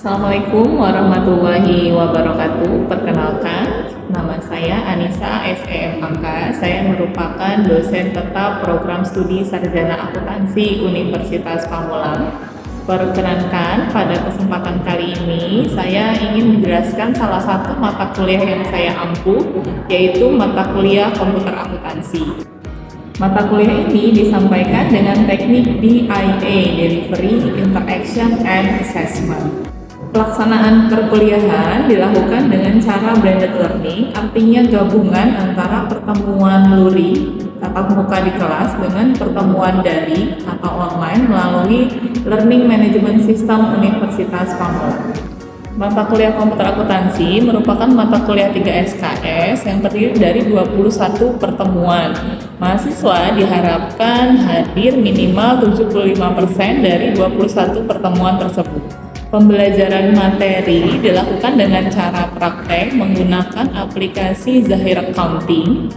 Assalamualaikum warahmatullahi wabarakatuh. Perkenalkan, nama saya Anissa SEM Angka. Saya merupakan dosen tetap program studi sarjana akuntansi Universitas Pamulang. Perkenankan, pada kesempatan kali ini saya ingin menjelaskan salah satu mata kuliah yang saya ampuh, yaitu mata kuliah komputer akuntansi. Mata kuliah ini disampaikan dengan teknik DIA, Delivery, Interaction, and Assessment. Pelaksanaan perkuliahan dilakukan dengan cara blended learning, artinya gabungan antara pertemuan luring tatap muka di kelas dengan pertemuan daring atau online melalui Learning Management System Universitas Pamulang. Mata kuliah komputer akuntansi merupakan mata kuliah 3 SKS yang terdiri dari 21 pertemuan. Mahasiswa diharapkan hadir minimal 75% dari 21 pertemuan tersebut. Pembelajaran materi dilakukan dengan cara praktek menggunakan aplikasi Zahir Accounting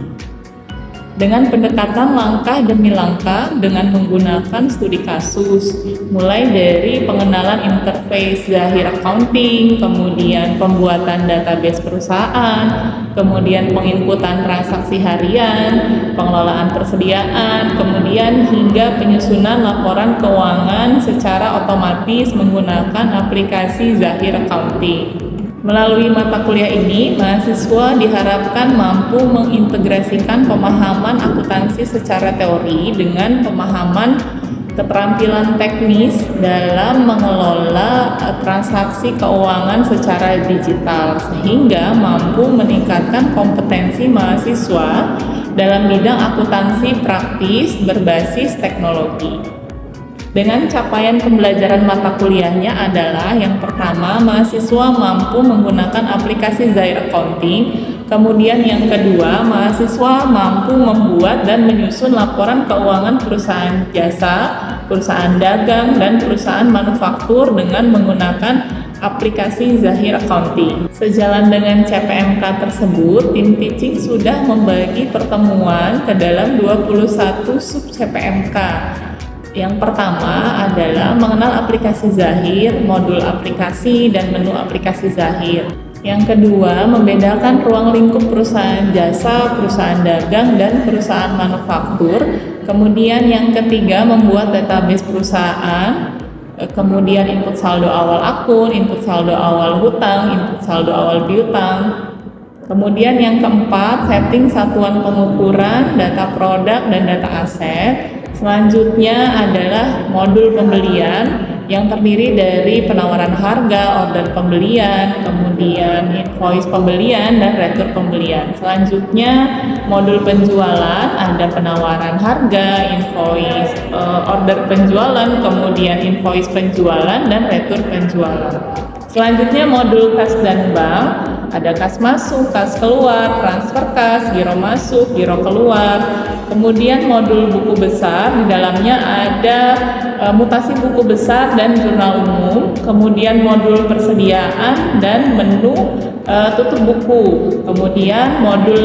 dengan pendekatan langkah demi langkah dengan menggunakan studi kasus, mulai dari pengenalan interface Zahir Accounting, kemudian pembuatan database perusahaan, kemudian penginputan transaksi harian, pengelolaan persediaan, kemudian hingga penyusunan laporan keuangan secara otomatis menggunakan aplikasi Zahir Accounting. Melalui mata kuliah ini, mahasiswa diharapkan mampu mengintegrasikan pemahaman akuntansi secara teori dengan pemahaman keterampilan teknis dalam mengelola transaksi keuangan secara digital, sehingga mampu meningkatkan kompetensi mahasiswa dalam bidang akuntansi praktis berbasis teknologi. Dengan capaian pembelajaran mata kuliahnya adalah yang pertama, mahasiswa mampu menggunakan aplikasi Zahir Accounting. Kemudian yang kedua, mahasiswa mampu membuat dan menyusun laporan keuangan perusahaan jasa, perusahaan dagang, dan perusahaan manufaktur dengan menggunakan aplikasi Zahir Accounting. Sejalan dengan CPMK tersebut, tim teaching sudah membagi pertemuan ke dalam 21 sub CPMK. Yang pertama adalah mengenal aplikasi Zahir, modul aplikasi, dan menu aplikasi Zahir. Yang kedua, membedakan ruang lingkup perusahaan jasa, perusahaan dagang, dan perusahaan manufaktur. Kemudian yang ketiga, membuat database perusahaan. Kemudian input saldo awal akun, input saldo awal hutang, input saldo awal piutang. Kemudian yang keempat, setting satuan pengukuran, data produk, dan data aset. Selanjutnya adalah modul pembelian yang terdiri dari penawaran harga, order pembelian, kemudian invoice pembelian, dan retur pembelian. Selanjutnya modul penjualan, ada penawaran harga, invoice, order penjualan, kemudian invoice penjualan, dan retur penjualan. Selanjutnya modul kas dan bank, ada kas masuk, kas keluar, transfer kas, giro masuk, giro keluar. Kemudian modul buku besar, di dalamnya ada mutasi buku besar dan jurnal umum. Kemudian modul persediaan dan menu tutup buku. Kemudian modul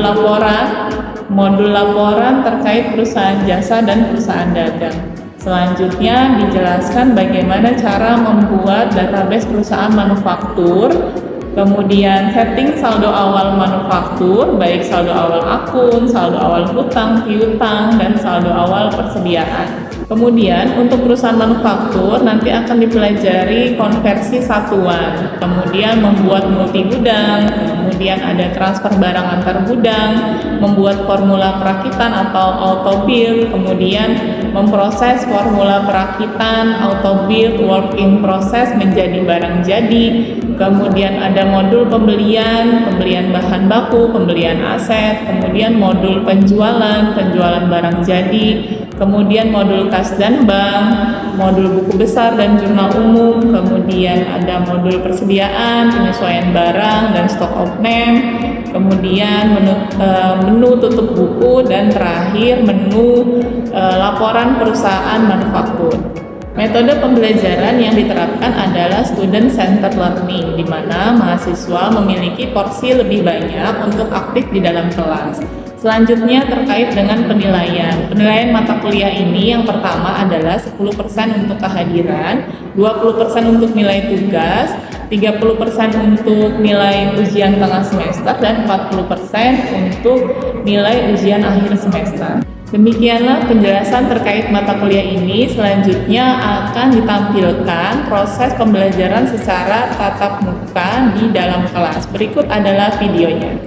laporan terkait perusahaan jasa dan perusahaan dagang. Selanjutnya dijelaskan bagaimana cara membuat database perusahaan manufaktur, kemudian setting saldo awal manufaktur, baik saldo awal akun, saldo awal hutang, piutang, dan saldo awal persediaan. Kemudian untuk perusahaan manufaktur nanti akan dipelajari konversi satuan, kemudian membuat multi gudang, kemudian ada transfer barang antar gudang, membuat formula perakitan atau auto build, kemudian memproses formula perakitan, auto build, work in process menjadi barang jadi. Kemudian ada modul pembelian bahan baku, pembelian aset, kemudian modul penjualan barang jadi, kemudian modul kas dan bank, modul buku besar dan jurnal umum, kemudian ada modul persediaan, penyesuaian barang, dan stock of name, kemudian menu tutup buku, dan terakhir menu laporan perusahaan manufaktur. Metode pembelajaran yang diterapkan adalah student centered learning, di mana mahasiswa memiliki porsi lebih banyak untuk aktif di dalam kelas. Selanjutnya terkait dengan penilaian. Penilaian mata kuliah ini yang pertama adalah 10% untuk kehadiran, 20% untuk nilai tugas, 30% untuk nilai ujian tengah semester, dan 40% untuk nilai ujian akhir semester. Demikianlah penjelasan terkait mata kuliah ini. Selanjutnya akan ditampilkan proses pembelajaran secara tatap muka di dalam kelas. Berikut adalah videonya.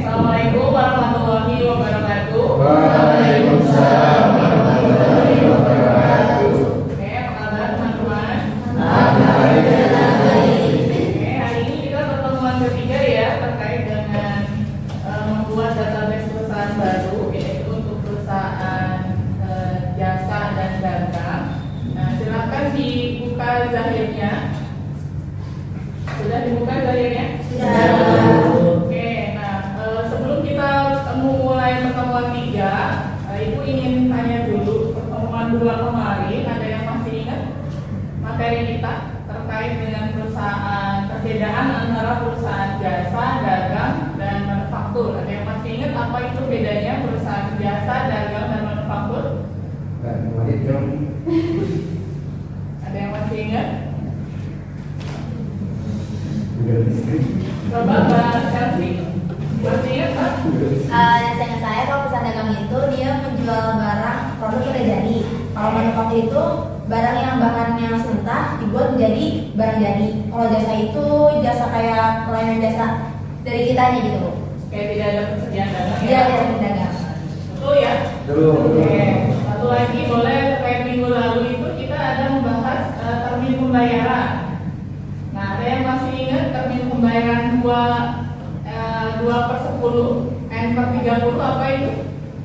Assalamualaikum warahmatullahi wabarakatuh. Waalaikumsalam warahmatullahi wabarakatuh. Apa kabar teman-teman? Alhamdulillah baik. Hari ini kita pertemuan ketiga ya, terkait dengan membuat database perusahaan baru, yaitu untuk perusahaan jasa dan dagang. Nah, silakan dibuka zahirnya. Sudah dibuka zahirnya? Oke, nah sebelum kita mulai pertemuan 3, Ibu ingin tanya dulu, pertemuan 2 kemarin ada yang masih ingat materi kita terkait dengan perusahaan, perbedaan antara perusahaan jasa, dagang, dan manufaktur. Ada yang masih ingat apa itu bedanya perusahaan jasa, dagang, dan manufaktur? Ada yang masih ingat? Coba Mbak Chelsea, masih ingat Mbak? Yang saya kalau perusahaan dagang itu dia menjual barang produk udah jadi. Kalau manufaktur itu barang yang bahannya mentah dibuat menjadi barang jadi. Kalau jasa itu jasa kayak pelayanan jasa dari kitanya gitu. Kayak tidak ada persediaan dagang Dia ya? tidak dagang. Betul ya? Oke, satu lagi boleh terkait minggu lalu itu kita ada membahas termin pembayaran. Nah, ada yang masih ingat termin pembayaran 2/10 N/30 apa itu?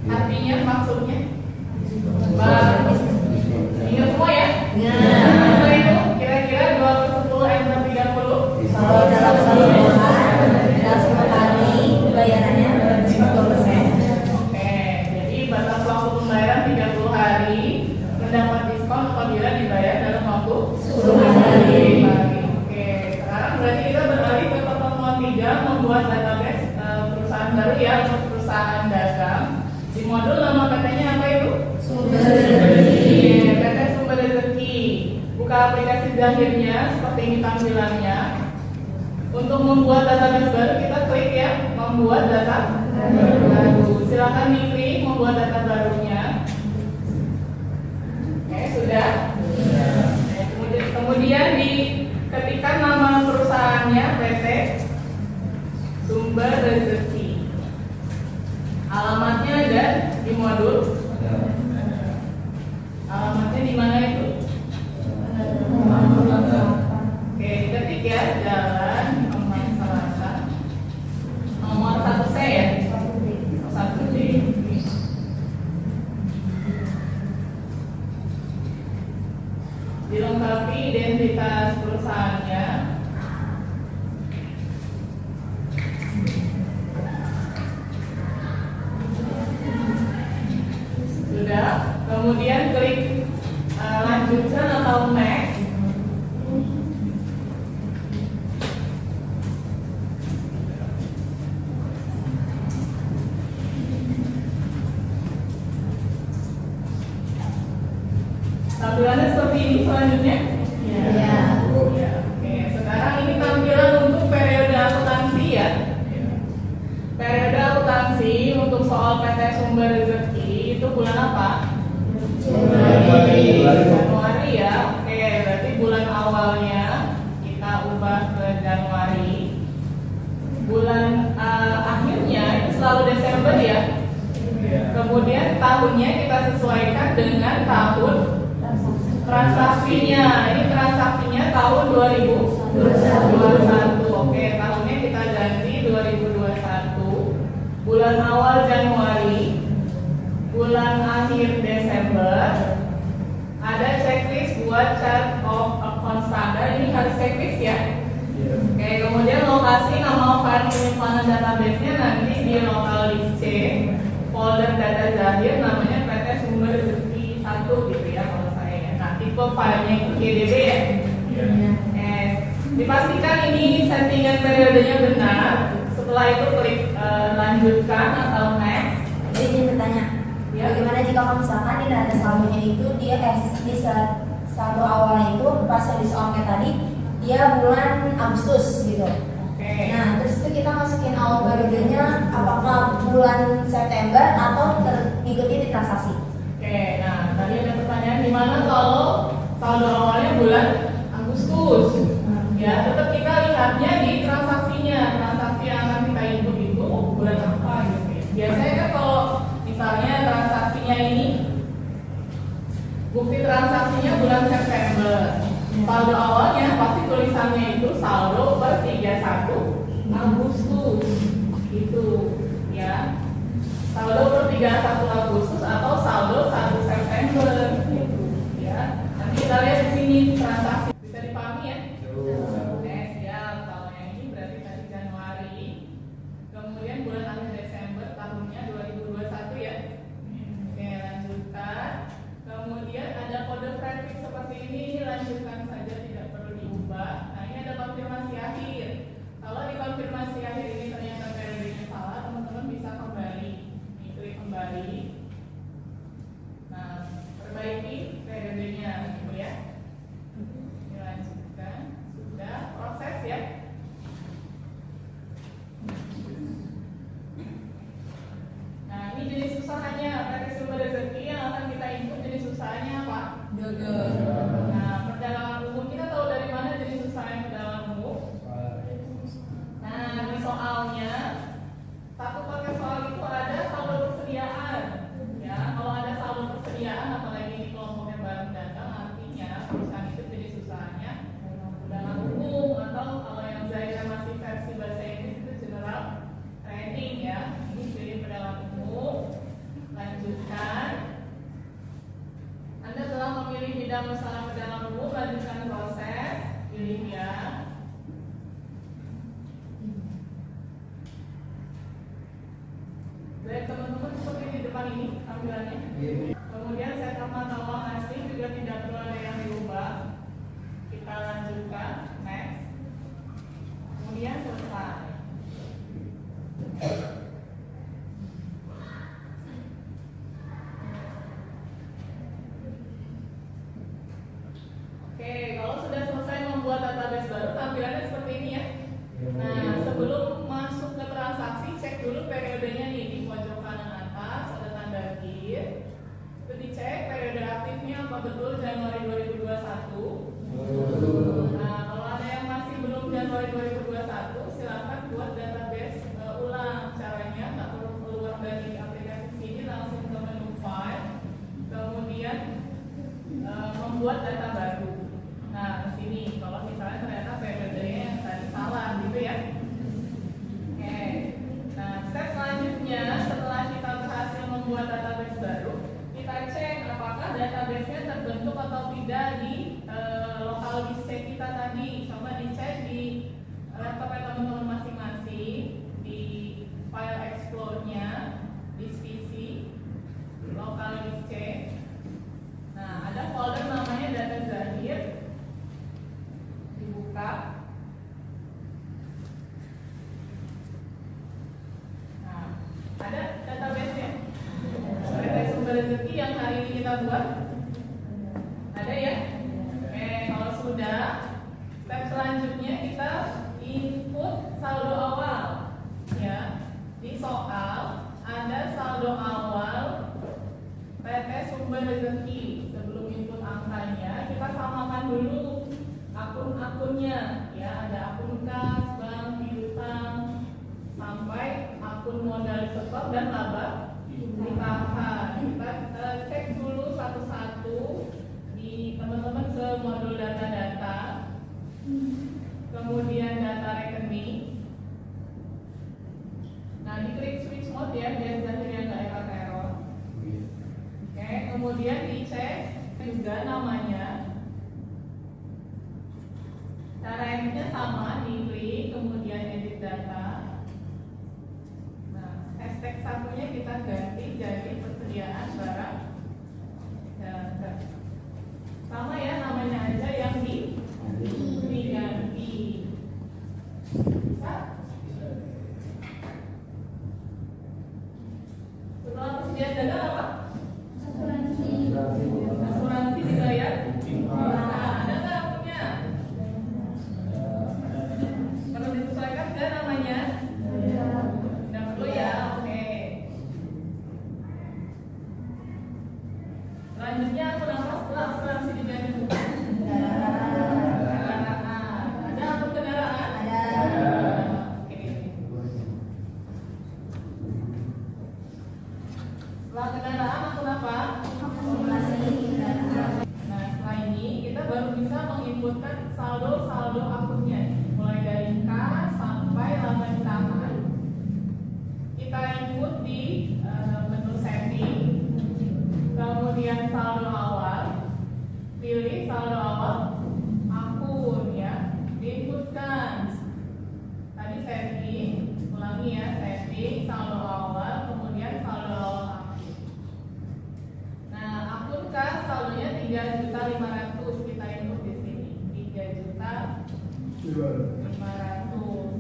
Artinya, maksudnya? Ingat semua ya? Apa itu? Kira-kira 2/10 N/30? Kalau dalam 10 hari bayarannya 50%. Oke, jadi batas waktu pembayaran 30 hari, mendapat diskon apabila dibayar dalam waktu 10 hari. Oke, sekarang berarti kita beralih ke pertemuan 3, membuat database perusahaan baru ya, untuk perusahaan dagang. Di modul nama PT-nya apa itu? Sumber rezeki. PT Sumber Rezeki. Buka aplikasi zahirnya seperti ini tampilannya. Untuk membuat database baru kita klik ya, membuat data baru. Silakan diklik membuat data barunya. Oke, sudah. Kemudian diketikkan nama perusahaannya, PT Sumber Rezeki. Alamatnya ada di modul. Alamatnya di mana itu? Oke, ketik ya, Jalan Kemang Selatan. Nomor 1C ya? 1D. Dilengkapi identitas perusahaannya. Sudah, kemudian klik lanjutkan atau next. Tampilannya seperti ini selanjutnya. Ya. Oke, sekarang ini tampilan untuk periode akuntansi ya. Periode akuntansi untuk soal PT Sumber Rezeki itu bulan apa? Januari ya. Oke, berarti bulan awalnya kita ubah ke Januari. Bulan akhirnya itu selalu Desember ya. Kemudian tahunnya kita sesuaikan dengan tahun transaksinya. Ini transaksinya tahun 2021. Oke, tahunnya kita ganti 2021. Bulan awal Januari, bulan akhir Desember. Ada checklist buat chart of account standar. Ini harus checklist ya. Oke, kemudian lokasi nama file penyimpanan database-nya nanti di lokal list C, folder data zahir namanya PT Sumber Rezeki 1 gitu ya kalau saya ya. Nah, tipe filenya itu GDB ya. Dipastikan ini settingan periodenya benar. Setelah itu klik lanjutkan atau next. Jadi ingin bertanya, Ya. bagaimana jika kalau misalkan di data saldonya itu dia saldo awalnya itu pas di soal kayak tadi dia bulan Agustus gitu. Oke. Nah terus itu kita masukin awal periodenya apakah bulan September atau terikuti di transaksi. Oke, nah tadi ada pertanyaan gimana kalau saldo awalnya bulan Agustus? Ya, tetap kita lihatnya di transaksinya. Transaksi yang akan kita input itu bulan apa gitu ya. Biasanya kan kalau misalnya transaksinya ini bukti transaksinya bulan September. Saldo awalnya pasti tulisannya itu saldo per 31 Agustus. Gitu ya. Saldo per 31 Agustus atau saldo 1 September gitu ya. Nanti kita lihat di sini transaksi. Bisa dipahami ya? Oke, siap. Kalau yang ini berarti tadi Januari. Kemudian bulan akhir Desember tahunnya 2021 ya. Oke, lanjutkan. Kemudian ada kode prefix seperti ini, lanjutkan saja, tidak perlu diubah. Nah, ini ada konfirmasi akhir. Kalau di konfirmasi akhir ini ternyata periodenya salah, teman-teman bisa kembali. Klik kembali. Nah, perbaiki periodenya gitu ya. Dilanjutkan. Sudah proses ya. Nah, ini jenis usaha-nya. Berarti sumber rezeki yang akan kita input jenis usahanya apa? Dagang. Nah, perdagangan umum kita tahu dari mana jenis usaha yang perdagangan umum? Nah, di soalnya satu paket soal itu ada saldo persediaan. Ya, kalau ada saldo persediaan apalagi di kelompoknya barang dagang artinya perusahaan itu jenis usahanya perdagangan umum atau kalau yang saya masih versi bahasa Inggris itu general trading ya. Ini jadi perdagangan umum. Lanjutkan. Anda telah memilih bidang usaha perdagangan umum, lanjutkan proses, pilih ya. Baik teman-teman, seperti di depan ini tampilannya. Kemudian setup mata uang asing juga tidak perlu ada yang diubah. Kita lanjutkan, next. Kemudian selesai. Oke, kalau sudah selesai membuat database baru, tampilannya seperti ini ya. Nah, sebelum masuk ke transaksi, cek dulu periodenya nih di pojok kanan atas ada tanda gear. Itu dicek periode aktifnya apa betul Januari 2021. Nah, kalau ada yang masih belum Januari 2021, silakan buat database ulang. Caranya nggak perlu keluar dari aplikasi sini, langsung ke menu file, kemudian membuat data baru. Nah, sini kalau misalnya ternyata periodenya yang tadi salah gitu ya. Oke. Nah, step selanjutnya setelah kita berhasil membuat database baru, kita cek apakah database-nya terbentuk atau tidak di local disk kita tadi. Coba dicek di laptopnya teman-teman masing-masing di file explore-nya, disk PC, local disk C. Nah, ada folder namanya data zahir. Dibuka. Nah, ada database-nya. Database sumber rezeki yang hari ini kita buat. Ada ya? Oke, kalau sudah, step selanjutnya kita input saldo awal. Ya, di soal ada saldo awal PT sumber rezeki. Sebelum input angkanya, kita samakan dulu akun-akunnya. Ya, ada akun kas, bank, piutang, sampai akun modal setor dan laba ditahan. Kita cek dulu satu-satu di teman-teman ke modul data-data, kemudian data rekening. Nah, diklik switch mode ya, biar zahirnya nggak error. Oke, kemudian dicek juga namanya. Cara editnya sama, diklik, kemudian edit data. Nah, hashtag satunya kita ganti jadi persediaan barang dagang. Sama ya, namanya aja yang diganti. Bisa? Setelah persediaan dagang apa? Asuransi dibayar Selanjutnya aku nama setelah asuransi diganti bukan? Kendaraan. Kendaraan. Ada apa kendaraan? Ada. Oke. Setelah kendaraan aku apa? Akumulasi kendaraan. Nah, setelah ini kita baru bisa menginputkan saldo akunnya, mulai dari kas sampai laba di tangan. Kita input di menu setting, kemudian saldo awal, pilih saldo awal akun ya, diinputkan. Tadi setting, ulangi ya, setting saldo awal, kemudian saldo awal akun. Nah, akun kas saldonya 3.500.000, kita input di sini 3.500.000.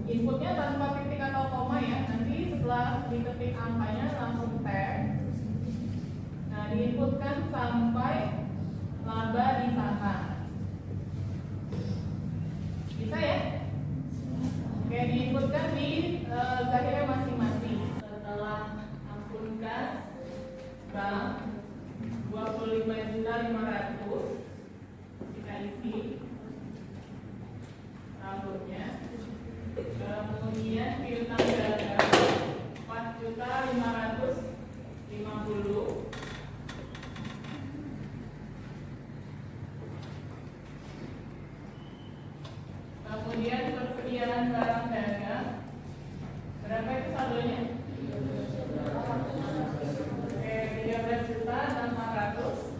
Inputnya tanpa titik atau koma ya. Nanti setelah diketik angkanya langsung tab. Nah, diinputkan sampai laba di tangan. Bisa ya? Oke, diinputkan di zahirnya masing-masing. Setelah akun kas bank 25.500.000 kita isi saldonya. Kemudian piutang dagang 4.550.000. Kemudian persediaan barang dagang berapa itu saldonya? Oke, 13.600.000.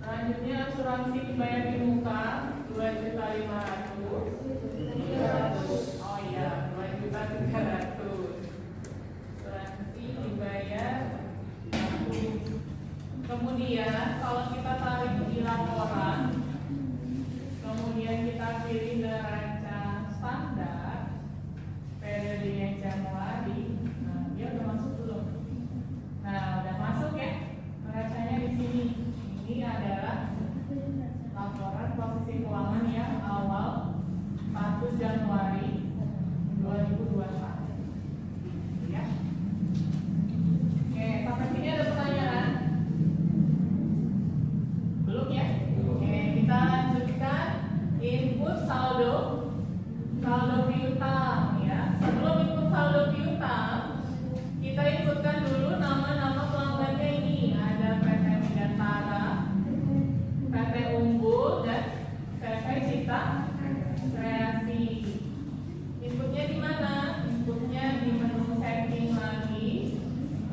Selanjutnya asuransi dibayar di muka 2.500.000. Oh iya, 2.300.000. Asuransi dibayar. Kemudian kalau kita tarik di laporan, kemudian kita pilih neraca standar periodenya Januari. Nah, dia udah masuk belum? Nah, udah masuk ya neracanya di sini. Ini adalah laporan posisi keuangan yang awal 1 Januari 2021. Ya. Oke, sampai sini ada pertanyaan? Belum ya? Oke, kita lanjutkan input saldo piutang ya. Sebelum input saldo piutang, kita inputkan dulu nama-nama pelanggannya ini. Ada PT Megantara, PT Unggul, dan PT Cita Kreasi. Inputnya di mana? Inputnya di menu setting lagi,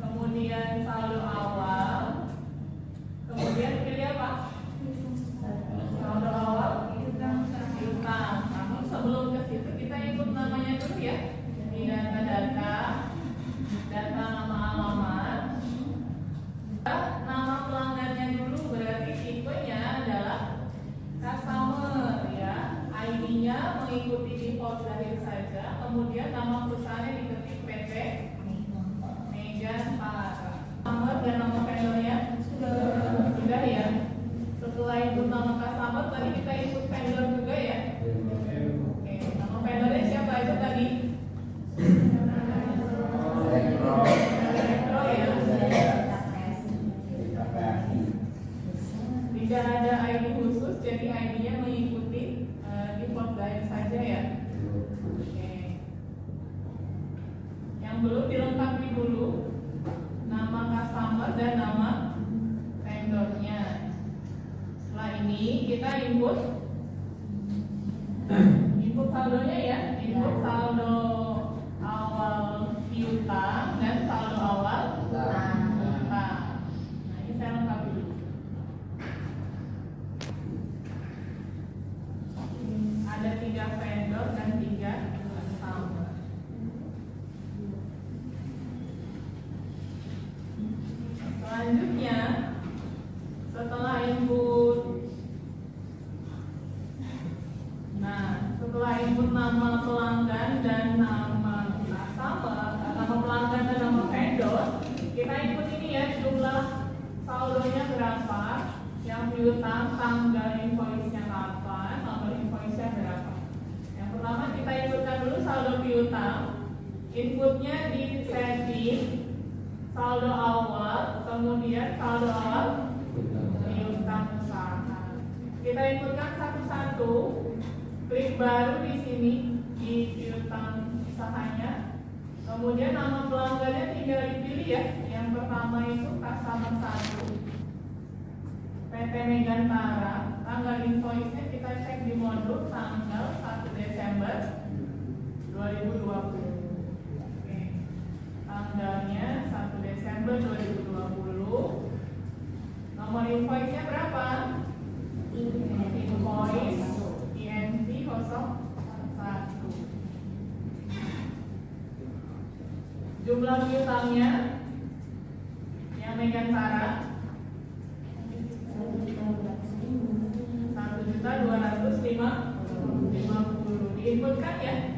kemudian saldo awal, kemudian pilih apa? Saldo awal piutang. Namun sebelum ke situ kita input namanya dulu ya. Di data nama alamat. Nama pelanggannya dulu, berarti tipenya adalah customer ya. ID-nya mengikuti default zahir saja. Kemudian nama perusahaannya diketik PT Megantara. Customer dan nama vendornya sudah ya. Setelah input nama customer, tadi kita input vendor juga ya. Oke, nama vendornya siapa aja tadi? Elektro ya. Tidak ada ID khusus, jadi ID-nya mengikuti default zahir saja ya. Oke. Yang belum dilengkapi dulu nama customer dan nama vendornya. Setelah ini kita input saldonya ya, input saldo awal piutang dan saldo awal utang. Nah, ini saya lengkapi dulu. Ada 3 vendor dan 3 customer. Selanjutnya, setelah input nama pelanggan dan nama customer, nama pelanggan dan nama vendor, kita input ini ya, jumlah saldonya berapa, yang piutang, tanggal invoice-nya kapan, nomor piutang, inputnya di setting saldo awal, kemudian saldo awal piutang usaha. Kita inputkan satu-satu, klik baru di sini di piutang usahanya. Kemudian nama pelanggannya tinggal dipilih ya. Yang pertama itu customer 1 PT Megantara. Tanggal invoice-nya kita cek di modul tanggal 1 Desember 2020. Oke. Tanggalnya 1 Desember 2020. Nomor invoice-nya berapa? Invoice INV 01. Jumlah piutangnya yang Megantara 1.250.000 diinputkan ya.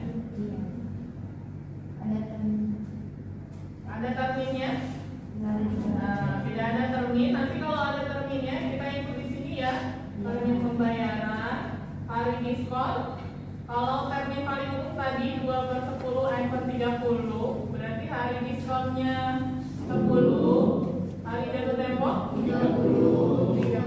Ada terminnya? Nah, tidak ada termin. Nanti kalau ada terminnya kita input di sini ya. Termin pembayaran, hari diskon. Kalau termin paling umum tadi 2/10 I/30, berarti hari diskonnya 10, hari jatuh tempo 30.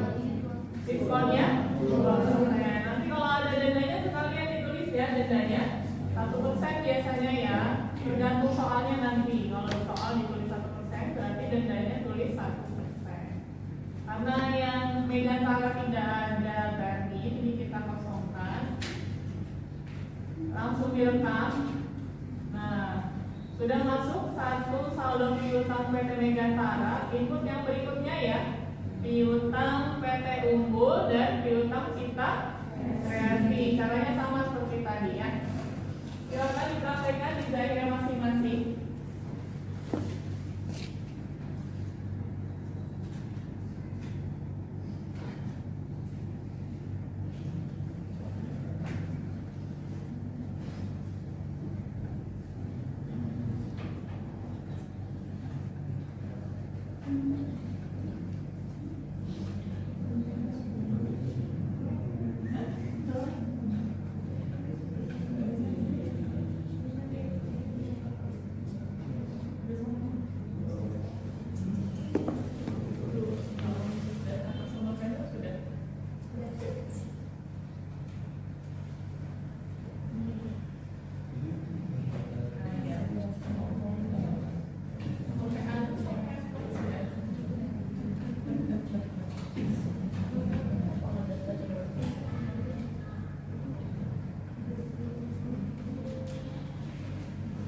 Diskonnya 2%. Nanti kalau ada dendanya sekalian ditulis ya dendanya 1% biasanya ya. Tergantung soalnya nanti. Kalau soal ditulis 1%, berarti dendanya tulis 1%. Karena yang Megantara tidak ada berarti ini kita kosongkan. Langsung direkam. Nah, sudah masuk satu saldo piutang PT Megantara. Input yang berikutnya ya, piutang PT Unggul dan piutang Cipta Kreasi. Caranya sama seperti tadi ya. Silakan dipraktekkan di daerah masing-masing.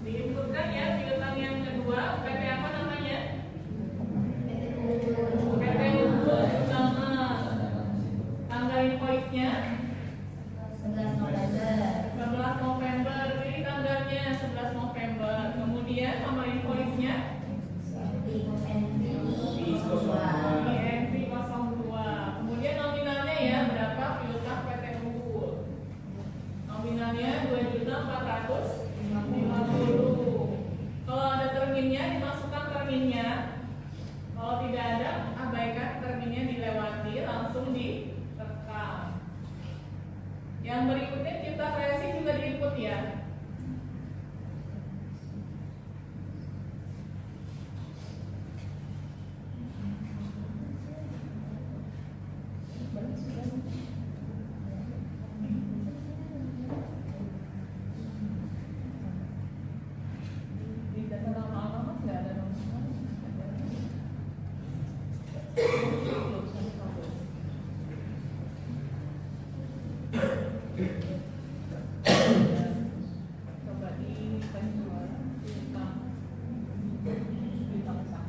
Diinputkan ya piutang yang kedua, PT apa namanya? PT Unggul. Nama tanggal invoice-nya 11 November. 11 November. Ini tanggalnya 11 November. Kemudian nomor invoice-nya INV 02. Kemudian nominalnya ya berapa piutang PT Unggul? Nominalnya 2.450.000. Kalau ada terminnya dimasukkan terminnya. Kalau tidak ada abaikan terminnya, dilewati, langsung direkam. Yang berikutnya Cipta Kreasi juga diinput ya. Di data lama-lama mas nggak ada nomor. Coba di penjualan piutang usaha.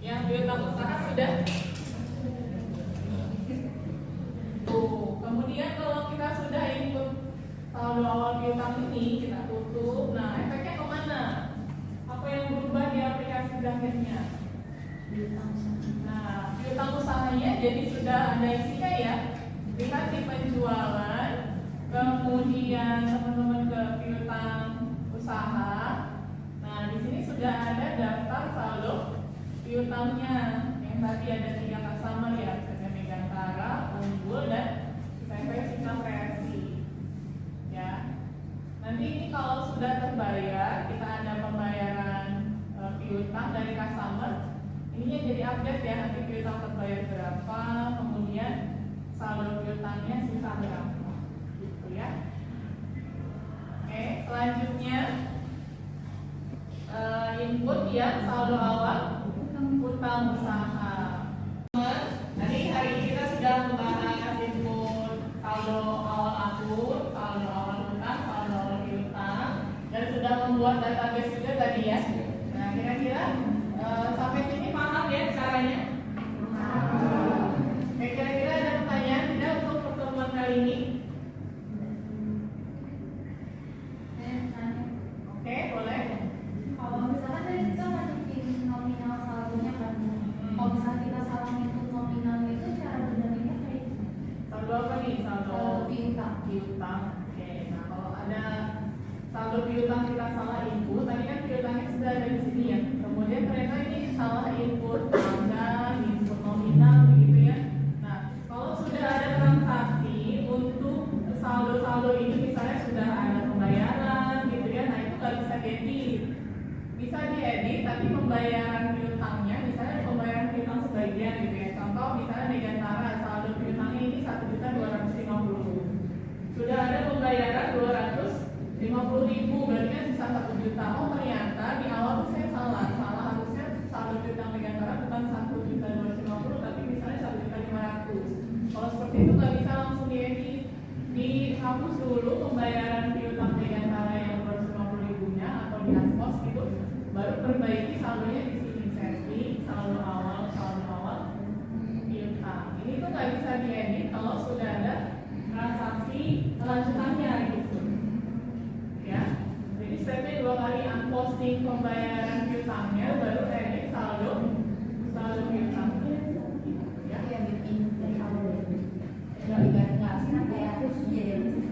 Yang piutang usaha sudah. Kemudian kalau kita sudah input saldo awal piutang ini, kita tutup. Nah, efeknya kemana? Apa yang berubah di aplikasi Zakirnya? Nah, piutang usahanya jadi sudah ada isinya ya. Lihat di penjualan, kemudian teman-teman ke piutang usaha. Nah, di sini sudah ada daftar saldo Nanti ini kalau sudah terbayar, kita ada pembayaran piutang dari customer. Ininya jadi update ya, nanti piutang terbayar berapa, kemudian saldo piutangnya sisa berapa, gitu ya. Oke, selanjutnya input ya, saldo awal utang usaha. Nanti hari ini kita sudah membahas input saldo awal akun, saldo awal utang, saldo awal piutang, dan sudah membuat database juga tadi ya. Nah, kira-kira sampai sini paham ya caranya? Oke, kira-kira ada pertanyaan tidak untuk pertemuan kali ini? Oke, boleh. Kalau misalkan tadi kita masukin nominal saldonya kan, kalau misalnya kita salah input nominalnya itu cara benernya kayak Saldo apa nih? Saldo piutang. piutang. Oke, nah kalau ada saldo piutang kita salah input, tadi kan piutangnya sudah ada di sini ya. Kemudian ternyata ini salah input tanggal, input nominal begitu ya. Nah, kalau sudah ada transaksi untuk saldo-saldo ini misalnya sudah ada pembayaran gitu ya, nah itu nggak bisa diedit. Bisa diedit, tapi pembayaran piutangnya misalnya pembayaran piutang sebagian gitu ya. Contoh misalnya Megantara saldo piutangnya ini 1.250.000. Sudah ada pembayaran 250.000, berarti kan sisa 1 juta. Oh ternyata di awal tuh saya salah harusnya saldo piutang Megantara bukan 1.250.000 tapi misalnya 1.500.000. Kalau seperti itu nggak bisa langsung diedit, dihapus dulu pembayaran piutang Megantara yang 250.000-nya atau dihapus gitu, baru perbaiki saldonya di sini, setting saldo awal piutang. Ini tuh nggak bisa diedit kalau sudah ada transaksi lanjutannya gitu ya. Jadi stepnya 2 kali, unposting pembayaran piutangnya baru edit saldo piutangnya ya. Yang bikin dari awal ya. Nggak sih kayak harus jadi